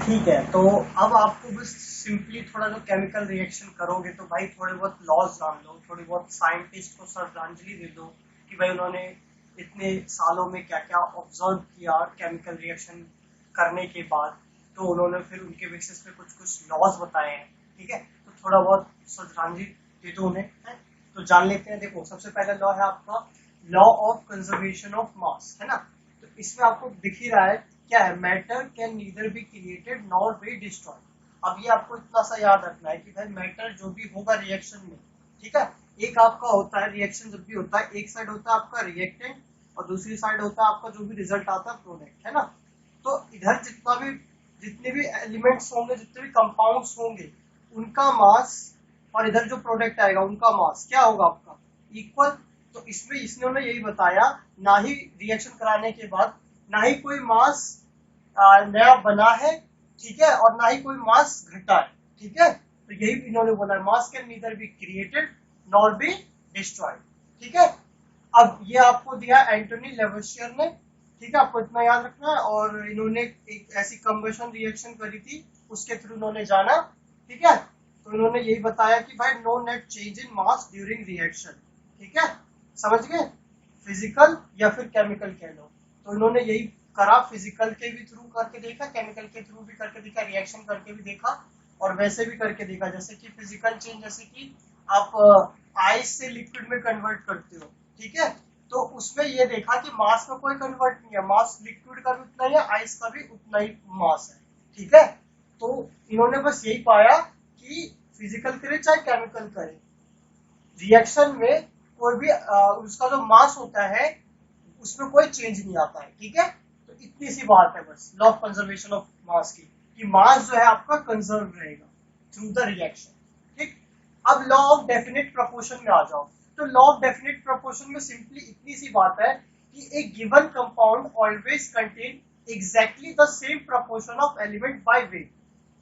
ठीक है, तो अब आपको बस सिंपली थोड़ा जो केमिकल रिएक्शन करोगे तो भाई थोड़े बहुत लॉज जान लो, थोड़ी बहुत साइंटिस्ट को श्रद्धांजलि दे दो कि भाई उन्होंने इतने सालों में क्या क्या ऑब्जर्व किया केमिकल रिएक्शन करने के बाद, तो उन्होंने फिर उनके बेसिस पे कुछ कुछ लॉज बताए हैं। ठीक है, तो थोड़ा बहुत श्रद्धांजलि दे दो उन्हें, है? तो जान लेते हैं। देखो, सबसे पहला लॉ है आपका law of conservation of mass, है ना। तो इसमें आपको दिख ही रहा है क्या है, matter can neither be created nor be destroyed. अब ये आपको इतना सा याद रखना है कि भाई मैटर जो भी होगा रिएक्शन में, ठीक है, एक आपका होता है रिएक्शन जब भी होता है, एक साइड होता है आपका रिएक्टेंट और दूसरी साइड होता है आपका जो भी रिजल्ट आता है प्रोडक्ट, है ना। तो इधर जितने भी एलिमेंट्स होंगे, जितने भी कंपाउंड्स होंगे, उनका मास और इधर जो प्रोडक्ट आएगा उनका मास क्या होगा आपका, इक्वल। तो इसमें इसने यही बताया, ना ही रिएक्शन कराने के बाद ना ही कोई मास नया बना है, ठीक है, और ना ही कोई मास घटा है, ठीक है। तो यही इन्होंने बोला, मास can neither be created nor be destroyed, ठीक है। अब ये आपको दिया एंटोनी लेवोसियर ने, ठीक है, आपको इतना याद रखना है। और इन्होंने एक ऐसी कंबशन रिएक्शन करी थी, उसके थ्रू इन्होंने जाना, ठीक है। तो इन्होंने यही बताया कि भाई no net change in mass during reaction, ठीक है, समझ गए। फिजिकल या फिर केमिकल कह लो, तो इन्होंने यही करा, फिजिकल के भी थ्रू करके देखा, केमिकल के थ्रू भी करके देखा, रिएक्शन करके भी देखा और वैसे भी करके देखा। जैसे कि फिजिकल चेंज, जैसे कि आप आइस से लिक्विड में कन्वर्ट करते हो, ठीक है, तो उसमें ये देखा कि मास में कोई कन्वर्ट नहीं है, मास लिक्विड का भी उतना ही है, आइस का भी उतना ही मास है, ठीक है। तो इन्होंने बस यही पाया कि फिजिकल करे चाहे केमिकल करे, रिएक्शन में कोई भी उसका जो मास होता है उसमें कोई चेंज नहीं आता है, ठीक है। तो इतनी सी बात है बस law of conservation of mass की, कि मास जो है आपका कंजर्व रहेगा थ्रू द रिएक्शन, ठीक। अब लॉ ऑफ डेफिनेट प्रोपोर्शन में आ जाओ। तो लॉ ऑफ डेफिनेट प्रोपोर्शन में सिंपली इतनी सी बात है कि एक given compound always contain exactly the same proportion of element by weight.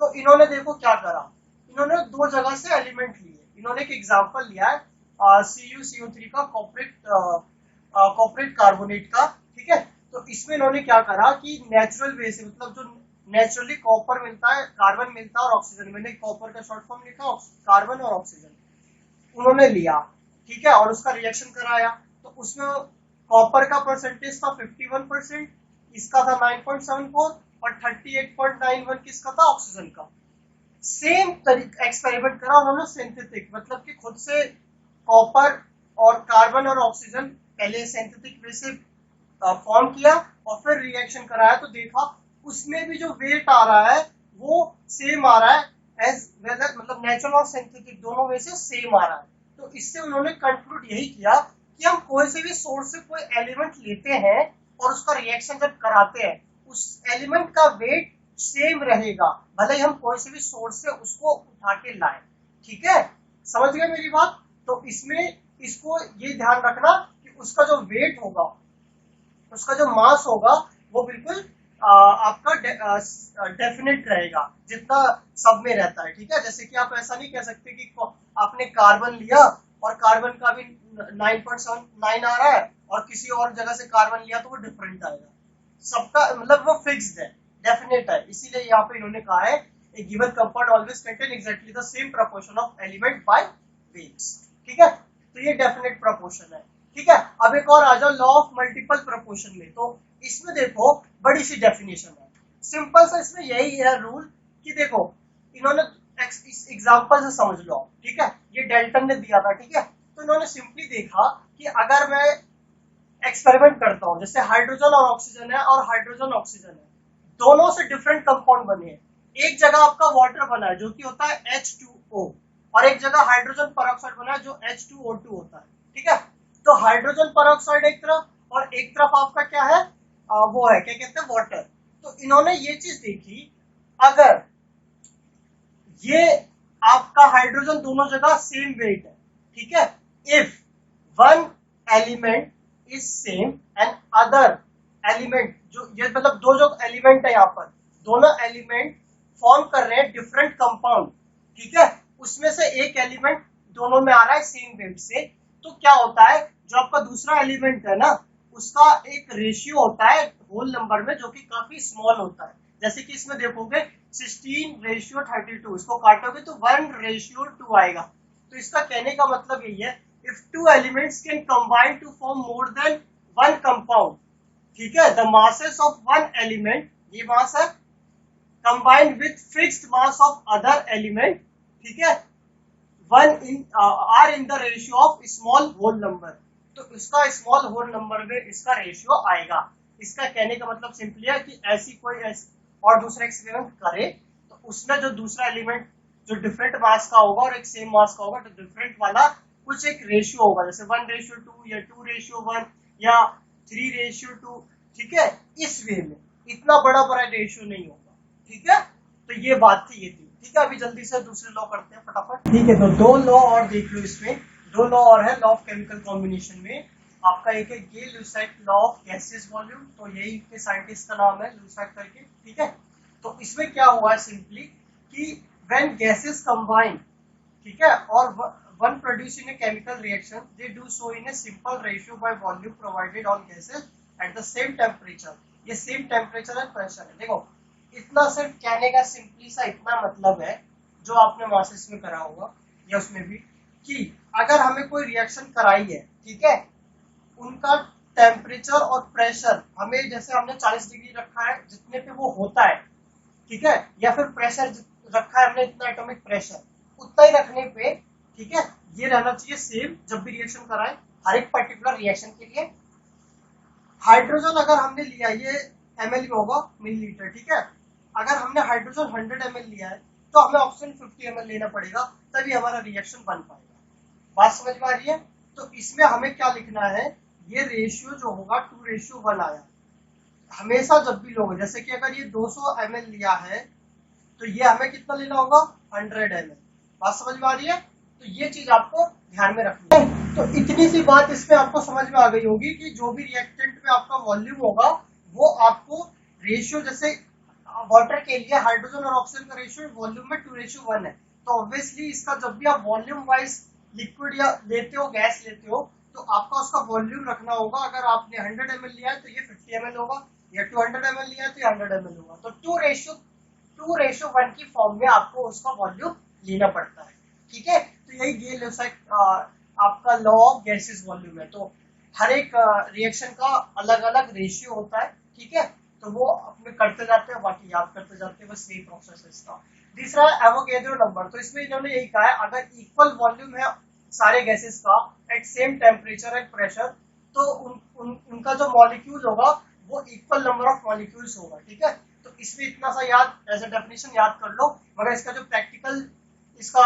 तो इन्होंने देखो क्या करा, इन्होंने दो जगह से एलिमेंट लिए। इन्होंने एक एग्जांपल लिया है CuCO3 का कॉपरेट कार्बोनेट का, ठीक है। तो इसमें इन्होंने क्या करा कि नेचुरल वे से, मतलब जो नेचुरली कॉपर मिलता है, कार्बन मिलता है और ऑक्सीजन, मैंने कॉपर का शॉर्ट फॉर्म लिखा, कार्बन और ऑक्सीजन उन्होंने लिया, ठीक है, और उसका रिएक्शन कराया। तो उसमें कॉपर का परसेंटेज था 51%, इसका था 9.74 और 38.91 किसका था, ऑक्सीजन का। सेम एक्सपेरिमेंट करा उन्होंने सिंथेटिक, मतलब कि खुद से कॉपर और कार्बन और ऑक्सीजन पहले सिंथेटिक वे से फॉर्म किया और फिर रिएक्शन कराया। तो देखा उसमें भी जो वेट आ रहा है वो सेम आ रहा है एज वेदर, मतलब नेचुरल और सिंथेटिक दोनों वे से सेम आ रहा है। तो इससे उन्होंने कंक्लूड यही किया कि हम कोई से भी सोर्स से कोई एलिमेंट लेते हैं और उसका रिएक्शन जब कराते हैं उस एलिमेंट का वेट सेम रहेगा, भले ही हम कोई से भी सोर्स से उसको उठा के लाए, ठीक है, समझ गए मेरी बात। तो इसमें इसको ये ध्यान रखना कि उसका जो वेट होगा, उसका जो मास होगा वो बिल्कुल आपका डेफिनेट रहेगा जितना सब में रहता है, ठीक है। जैसे कि आप ऐसा नहीं कह सकते कि आपने कार्बन लिया और कार्बन का भी 9.79 आ रहा है और किसी और जगह से कार्बन लिया तो वो डिफरेंट आएगा, सबका मतलब वो फिक्स्ड है, डेफिनेट है। इसीलिए यहाँ पे इन्होंने कहा है a given compound always contain exactly the same proportion of element by weights, ठीक है। तो ये डेफिनेट प्रोपोर्शन है, ठीक है। अब एक और आ जाओ लॉ ऑफ मल्टीपल प्रोपोर्शन में। तो इसमें देखो बड़ी सी डेफिनेशन है, सिंपल सा इसमें यही है रूल कि देखो इन्होंने इस एग्जांपल से समझ लो, ठीक है, ये डेल्टन ने दिया था, ठीक है। तो इन्होंने सिंपली देखा कि अगर मैं एक्सपेरिमेंट करता हूं, जैसे हाइड्रोजन और ऑक्सीजन है और हाइड्रोजन ऑक्सीजन है, दोनों से डिफरेंट कंपाउंड बने हैं। एक जगह आपका वाटर बना है जो कि होता है H2O और एक जगह हाइड्रोजन पेरोक्साइड बना है जो H2O2 होता है, ठीक है। तो हाइड्रोजन पेरोक्साइड एक तरफ और एक तरफ आपका क्या है, वो है क्या कहते हैं, वाटर। तो इन्होंने ये चीज देखी, अगर ये आपका हाइड्रोजन दोनों जगह सेम वेट है, ठीक है, if one element is same and other element, जो ये मतलब दो जो एलिमेंट है यहाँ पर, दोनों एलिमेंट फॉर्म कर रहे हैं डिफरेंट कंपाउंड, ठीक है, उसमें से एक एलिमेंट दोनों में आ रहा है सेम वेट से, तो क्या होता है, जो आपका दूसरा एलिमेंट है ना, उसका एक रेशियो होता है होल नंबर में जो कि काफी स्मॉल होता है। जैसे कि इसमें देखोगे 16:32, इसको काटोगे तो 1:2 आएगा। तो इसका कहने का मतलब यही है, if two elements can combine to form more than one compound, ठीक है, the masses of one element, ये मास है, combined with fixed mass of other element, ठीक है, are in the ratio of small whole number. तो इसका small whole number में इसका रेशियो आएगा। इसका कहने का मतलब सिंपली है कि ऐसी कोई और दूसरा एक्सपेरिमेंट करे तो उसमें जो दूसरा एलिमेंट जो डिफरेंट मास का होगा और एक सेम मास का होगा, तो डिफरेंट वाला कुछ एक रेशियो होगा, जैसे 1:2 या 2:1 या 3:2, ठीक है, इस वे में। इतना बड़ा बड़ा रेशियो नहीं होगा, ठीक है। तो ये बात थी, ये थी, ठीक है। अभी जल्दी से दूसरे लॉ करते हैं फटाफट, ठीक है। तो दो लॉ और देख लो, इसमें दो लॉ और है लॉ ऑफ केमिकल कॉम्बिनेशन में। आपका एक है गे लुसाइट लॉ ऑफ गैसेस वॉल्यूम, तो यही के साइंटिस्ट का नाम है लुसाइट करके, ठीक है। तो इसमें क्या हुआ है सिंपली कि व्हेन गैसेस कंबाइन, ठीक है, और one produce in a chemical reaction, they do so in a simple ratio by volume provided on gases at the same temperature. ये सेम टेम्परेचर एंड प्रेशर है। देखो, इतना सिर्फ कहने का सिंपली सा इतना मतलब है, जो आपने मासेस में करा होगा या उसमें भी, कि अगर हमें कोई रिएक्शन कराई है, ठीक है, उनका टेम्परेचर और प्रेशर हमें, जैसे हमने 40 डिग्री रखा है जितने पे वो होता है, ठीक है, या फिर प्रेशर रखा है हमने इतना एटॉमिक प्रेशर, उतना ही रखने पे, ठीक है, ये रहना चाहिए सेम जब भी रिएक्शन कराए हर एक पर्टिकुलर रिएक्शन के लिए। हाइड्रोजन अगर हमने लिया, ये ml में होगा, मिलीलीटर, ठीक है। अगर हमने हाइड्रोजन 100 ml लिया है तो हमें ऑक्सीजन 50 ml लेना पड़ेगा, तभी हमारा रिएक्शन बन पाएगा। बात समझ में आ रही है? तो इसमें हमें क्या लिखना है, ये रेशियो जो होगा 2:1 आया। हमेशा जब भी लोग, जैसे कि अगर ये 200 ml लिया है तो ये हमें कितना लेना होगा, 100 ml। बात समझ में आ रही है? तो ये चीज आपको ध्यान में रखनी है। तो इतनी सी बात इसमें आपको समझ में आ गई होगी कि जो भी रिएक्टेंट में आपका वॉल्यूम होगा वो आपको रेशियो, जैसे वाटर के लिए हाइड्रोजन और ऑक्सीजन का रेशियो वॉल्यूम में 2:1 है। तो ऑब्वियसली इसका जब भी आप वॉल्यूम वाइज लिक्विड या लेते हो, गैस लेते हो, तो आपका उसका वॉल्यूम रखना होगा। अगर आपने 100 ml लिया है तो ये 50 ml होगा, या 200 ml लिया है तो ये 100 ml होगा। तो 2:1 की फॉर्म में आपको उसका वॉल्यूम लेना पड़ता है, ठीक है। तो यही गे लुसाइट आपका लॉ ऑफ गैसेस वॉल्यूम है। तो हर एक रिएक्शन का अलग अलग रेशियो होता है, ठीक है। तो वो अपने करते जाते हैं, बाकी याद करते जाते हैं, बस यही प्रोसेस है इसका। तीसरा है एवोगैड्रो नंबर। तो इसमें इन्होंने यही कहा है, अगर इक्वल वॉल्यूम है सारे गैसेस का at same temperature and pressure, तो उनका जो मॉलिक्यूल होगा वो इक्वल नंबर ऑफ मॉलिक्यूल्स होगा, ठीक है। तो इसमें इतना सा याद एज ए डेफिनेशन याद कर लो, मगर इसका जो प्रैक्टिकल इसका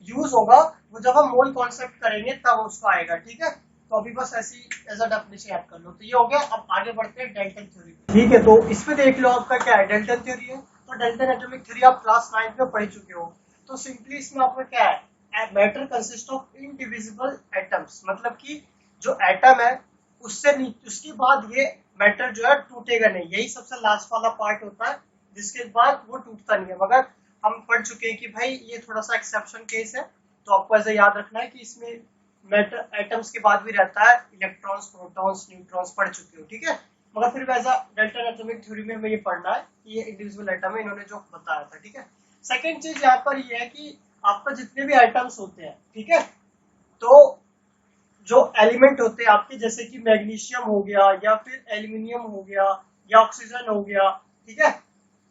यूज होगा वो जब हम मोल कॉन्सेप्ट करेंगे तब उसका आएगा, ठीक है। तो अभी बस ऐसी एज अ डेफिनेशन याद कर लो। तो ये हो गया। अब आगे बढ़ते हैं डेल्टन थ्योरी, ठीक है। तो इसमें देख लो आपका क्या है, डेल्टन थ्योरी है। तो डेल्टन एटॉमिक थ्योरी आप क्लास 9 में पढ़ चुके हो। तो सिंपली इसमें आपका क्या है, matter consist of indivisible atoms, मतलब कि जो एटम है उससे उसके बाद ये मैटर जो है टूटेगा नहीं, यही सबसे लास्ट वाला पार्ट होता है, जिसके बाद वो टूटता नहीं है। मगर हम पढ़ चुके हैं कि भाई ये थोड़ा सा एक्सेप्शन केस है, तो आपको ऐसा याद रखना है कि इसमें मैटर एटम्स के बाद भी रहता है इलेक्ट्रॉन्स, प्रोटॉन्स, न्यूट्रॉन्स, पढ़ चुके हो, ठीक है। मगर फिर वैसा डेल्टन एटॉमिक थ्योरी में हमें ये पढ़ना है कि ये इंडिविजुअल एटम है, इन्होंने जो बताया था, ठीक है। सेकेंड चीज यहाँ पर ये है कि आपका जितने भी एटम्स होते हैं, ठीक है, तो जो एलिमेंट होते हैं आपके, जैसे कि मैग्नीशियम हो गया या फिर एल्यूमिनियम हो गया या ऑक्सीजन हो गया, ठीक है।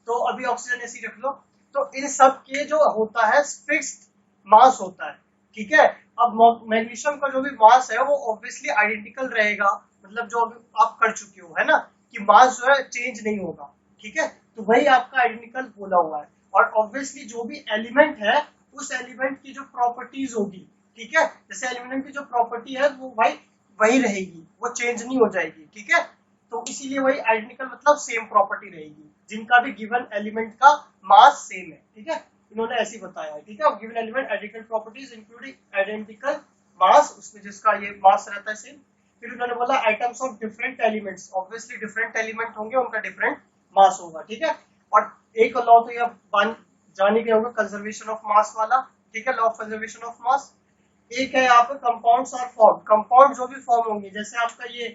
तो अभी ऑक्सीजन ऐसी रख लो। तो इन सब के जो होता है फिक्स्ड मास होता है, ठीक है। अब मैग्नीशियम का जो भी मास है वो ऑब्वियसली आइडेंटिकल रहेगा, मतलब जो अभी आप कर चुके हो, है ना, कि मास जो है चेंज नहीं होगा, ठीक है। तो वही आपका आइडेंटिकल बोला हुआ है। और ऑब्वियसली जो भी एलिमेंट है उस एलिमेंट की जो प्रॉपर्टीज होगी, ठीक है, जैसे एल्यूमिनियम की जो प्रॉपर्टी है वो भाई वही रहेगी, वो चेंज नहीं हो जाएगी, ठीक है। तो इसीलिए वही आइडेंटिकल मतलब सेम प्रॉपर्टी रहेगी, जिनका भी गिवन एलिमेंट का मास सेम है, ठीक है। इन्होंने ऐसे बताया है, ठीक है। Given element identical properties including identical mass, उसमें जिसका ये मास रहता है सेम। फिर उन्होंने बोला items of different elements, obviously different element होंगे, उनका डिफरेंट मास होगा, ठीक है। और एक लॉ तो ये जाने के होगा कंजर्वेशन ऑफ मास वाला, ठीक है, law of conservation of mass. एक है यहाँ पे कंपाउंड्स आर फॉर्म, कंपाउंड जो भी फॉर्म होंगे, जैसे आपका ये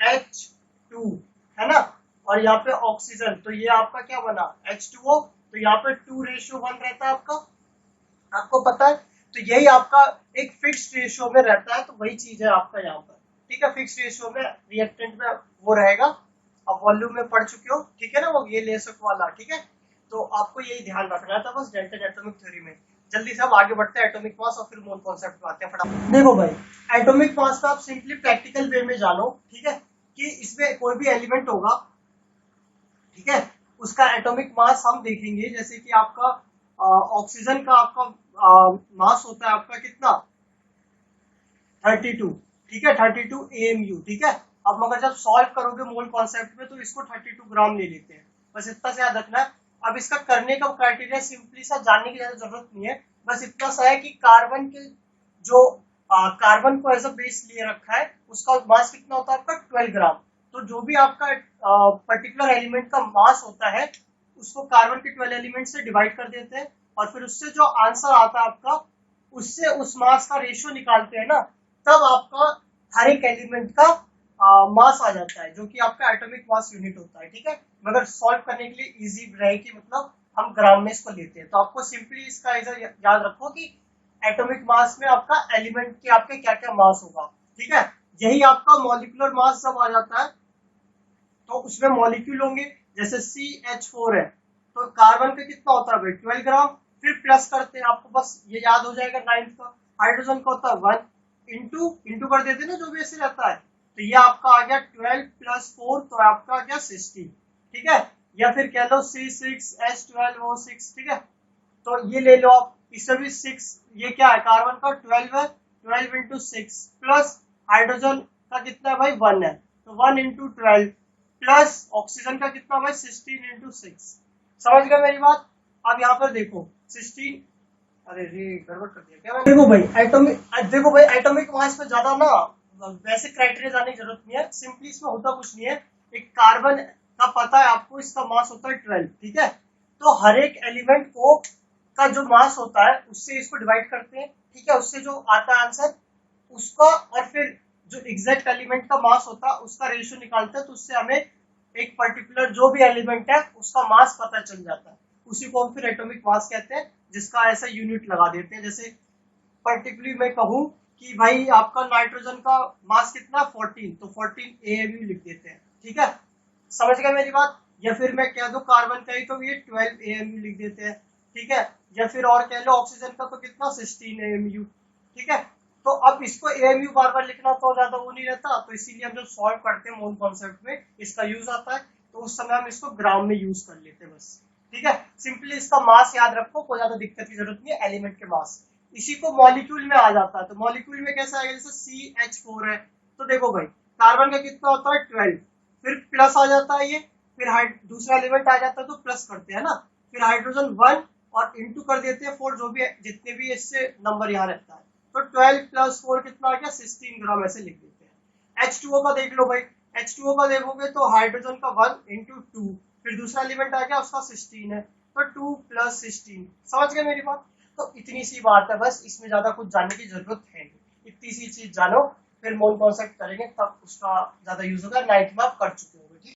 H2 है ना, और यहाँ पे ऑक्सीजन, तो ये आपका क्या बना H2O, तो यहाँ पे 2:1 रहता है आपका, आपको पता है। तो यही आपका एक फिक्स्ड रेशियो में रहता है, तो वही चीज है आपका यहाँ पर, ठीक है। फिक्स्ड रेशियो में रिएक्टेंट में वो रहेगा, आप वॉल्यूम में पढ़ चुके हो, ठीक है ना, वो ये लेसक वाला, ठीक है। तो आपको यही ध्यान रखना था बस डेल्टा एटॉमिक थ्योरी में। जल्दी से हम आगे बढ़ते हैं एटॉमिक मास और फिर मोल कॉन्सेप्ट पे आते हैं फटाफट। देखो भाई एटॉमिक मास का आप सिंपली प्रैक्टिकल वे में जानो, ठीक है, कि इसमें कोई भी एलिमेंट होगा, ठीक है, उसका एटॉमिक मास हम देखेंगे। जैसे कि आपका ऑक्सीजन का आपका मास होता है आपका कितना 32, ठीक है, 32 AMU, ठीक है। अब मगर जब सॉल्व करोगे मोल कॉन्सेप्ट में तो इसको 32 ग्राम ले लेते हैं, बस इतना से याद रखना है। अब इसका करने का क्राइटेरिया सिंपली सा जानने की ज्यादा जरूरत नहीं है, बस इतना सा है कि कार्बन के जो कार्बन को एज अ बेस लिए रखा है उसका मास कितना होता है आपका 12 ग्राम। तो जो भी आपका पर्टिकुलर एलिमेंट का मास होता है उसको कार्बन के 12 एलिमेंट से डिवाइड कर देते हैं और फिर उससे जो आंसर आता है आपका उससे उस मास का रेशियो निकालते हैं ना, तब आपका हर एक एलिमेंट का मास आ जाता है जो कि आपका एटॉमिक मास यूनिट होता है, ठीक है। मगर सॉल्व करने के लिए इजी रहे कि मतलब हम ग्राम में इसको लेते हैं, तो आपको सिंपली इसका ऐसा याद रखो कि एटॉमिक मास में आपका एलिमेंट के आपके क्या क्या मास होगा, ठीक है। यही आपका मॉलिक्यूलर मास जब आ जाता है तो उसमें मॉलिक्यूल होंगे, जैसे CH4 है तो कार्बन का कितना होता है भाई 12 ग्राम, फिर प्लस करते हैं, आपको बस ये याद हो जाएगा 9th का। हाइड्रोजन का होता है 1 इंटू कर देते हैं ना जो भी ऐसे रहता है, तो ये आपका आ गया 12 + 4 तो आपका आ गया 16, ठीक है। या फिर कह लो C6H12O6, ठीक है। तो ये ले लो आप, इससे भी 6, ये क्या है कार्बन का 12 है, 12 × 6 प्लस हाइड्रोजन का कितना है भाई 1 है, तो 1 × 12 प्लस ऑक्सीजन का कितना भाई 16 × 6। समझ गए मेरी बात। अब यहाँ पर देखो 16, अरे रे गड़बड़ कर दिया क्या। देखो भाई एटॉमिक मास में ज्यादा ना वैसे क्राइटेरिया जाने की जरूरत नहीं है, सिंपली इसमें होता कुछ नहीं है। एक कार्बन का पता है आपको, इसका मास होता है 12, ठीक है। तो हर एक एलिमेंट को का जो मास होता है उससे इसको डिवाइड करते हैं, ठीक है, उससे जो आता है आंसर उसका, और फिर जो एग्जैक्ट एलिमेंट का मास होता है उसका रेशियो निकालते हैं, तो उससे हमें एक पर्टिकुलर जो भी एलिमेंट है उसका मास पता चल जाता है, उसी को हम फिर एटॉमिक मास कहते हैं, जिसका ऐसा यूनिट लगा देते हैं। जैसे पर्टिकुलरली मैं कहूँ कि भाई आपका नाइट्रोजन का मास कितना 14, तो 14 AMU लिख देते हैं, ठीक है, समझ गए मेरी बात। या फिर मैं कह दूं कार्बन का ही तो ये 12 AMU लिख देते हैं, ठीक है। या फिर और कह लो ऑक्सीजन का तो कितना 16 AMU, ठीक है। तो अब इसको AMU बार बार लिखना तो ज्यादा वो नहीं रहता, तो इसीलिए हम जब सॉल्व करते हैं मोल कॉन्सेप्ट में इसका यूज आता है, तो उस समय हम इसको ग्राम में यूज कर लेते हैं बस, ठीक है। सिंपली इसका मास याद रखो, कोई ज्यादा दिक्कत की जरूरत नहीं है, एलिमेंट के मास। इसी को मॉलिक्यूल में आ जाता है, तो मॉलिक्यूल में कैसा आएगा, जैसे CH4 है तो देखो भाई कार्बन का कितना होता है 12, फिर प्लस आ जाता है ये, फिर दूसरा एलिमेंट आ जाता है तो प्लस करते हैं ना, फिर हाइड्रोजन 1 और इंटू कर देते हैं 4, जो भी जितने भी इससे नंबर यहाँ रहता है, तो 12 + 4 कितना आ गया 16 ग्राम, ऐसे लिख देते हैं। H2O का देख लो भाई, H2O का देखोगे तो हाइड्रोजन का 1 × 2, फिर दूसरा एलिमेंट आ गया उसका 16 है, तो 2 + 16। समझ गए मेरी बात। तो इतनी सी बात है बस, इसमें ज्यादा कुछ जानने की जरूरत है नहीं, इतनी सी चीज जानो, फिर मोल कॉन्सेप्ट करेंगे तब उसका ज्यादा यूज होगा, 9th में आप कर चुके हो।